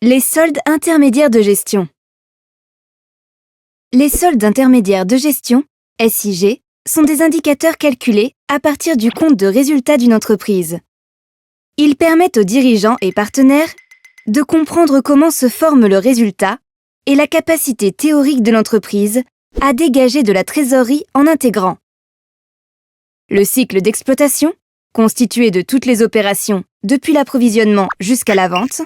Les soldes intermédiaires de gestion. Les soldes intermédiaires de gestion, SIG, sont des indicateurs calculés à partir du compte de résultat d'une entreprise. Ils permettent aux dirigeants et partenaires de comprendre comment se forme le résultat et la capacité théorique de l'entreprise à dégager de la trésorerie en intégrant le cycle d'exploitation, constitué de toutes les opérations depuis l'approvisionnement jusqu'à la vente,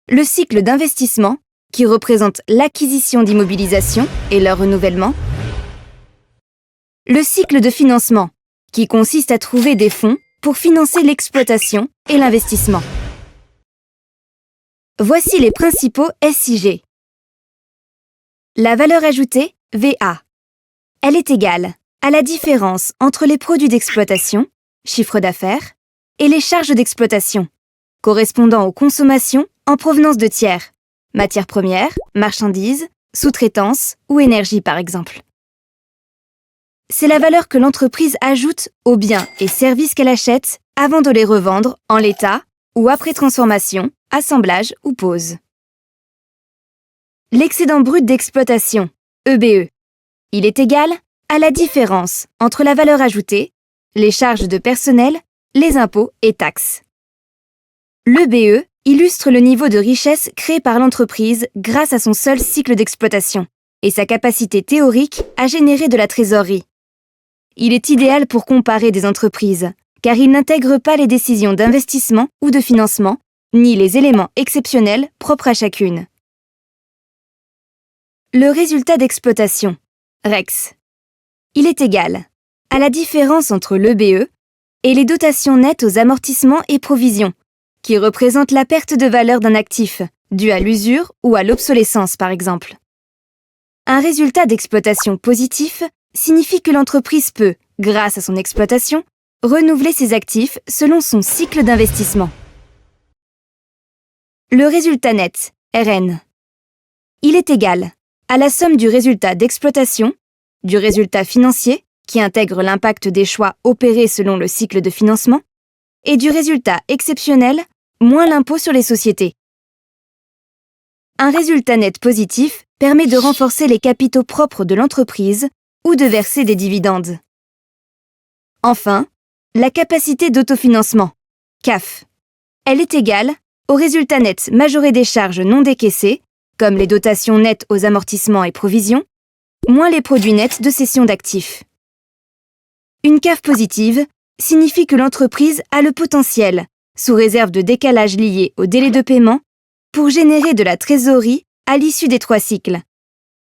le cycle d'investissement, qui représente l'acquisition d'immobilisations et leur renouvellement, le cycle de financement, qui consiste à trouver des fonds pour financer l'exploitation et l'investissement. Voici les principaux SIG. La valeur ajoutée, VA. Elle est égale à la différence entre les produits d'exploitation, chiffre d'affaires, et les charges d'exploitation, correspondant aux consommations en provenance de tiers, matières premières, marchandises, sous-traitance ou énergie par exemple. C'est la valeur que l'entreprise ajoute aux biens et services qu'elle achète avant de les revendre en l'état ou après transformation, assemblage ou pose. L'excédent brut d'exploitation, EBE. Il est égal à la différence entre la valeur ajoutée, les charges de personnel, les impôts et taxes. L'EBE illustre le niveau de richesse créé par l'entreprise grâce à son seul cycle d'exploitation et sa capacité théorique à générer de la trésorerie. Il est idéal pour comparer des entreprises, car il n'intègre pas les décisions d'investissement ou de financement, ni les éléments exceptionnels propres à chacune. Le résultat d'exploitation, REX. Il est égal à la différence entre l'EBE et les dotations nettes aux amortissements et provisions, qui représentent la perte de valeur d'un actif, due à l'usure ou à l'obsolescence par exemple. Un résultat d'exploitation positif signifie que l'entreprise peut, grâce à son exploitation, renouveler ses actifs selon son cycle d'investissement. Le résultat net, RN. Il est égal à la somme du résultat d'exploitation, du résultat financier, qui intègre l'impact des choix opérés selon le cycle de financement, et du résultat exceptionnel, moins l'impôt sur les sociétés. Un résultat net positif permet de renforcer les capitaux propres de l'entreprise ou de verser des dividendes. Enfin, la capacité d'autofinancement, CAF. Elle est égale au résultat net majoré des charges non décaissées, comme les dotations nettes aux amortissements et provisions, moins les produits nets de cession d'actifs. Une CAF positive signifie que l'entreprise a le potentiel, sous réserve de décalage lié au délai de paiement, pour générer de la trésorerie à l'issue des 3 cycles.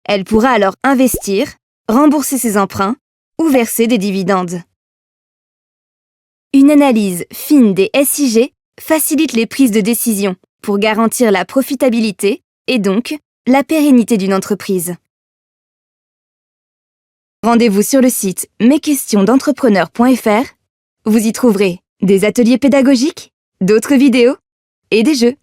Elle pourra alors investir, rembourser ses emprunts ou verser des dividendes. Une analyse fine des SIG facilite les prises de décision pour garantir la profitabilité et donc la pérennité d'une entreprise. Rendez-vous sur le site mesquestionsentrepreneur.fr. Vous y trouverez des ateliers pédagogiques, d'autres vidéos et des jeux.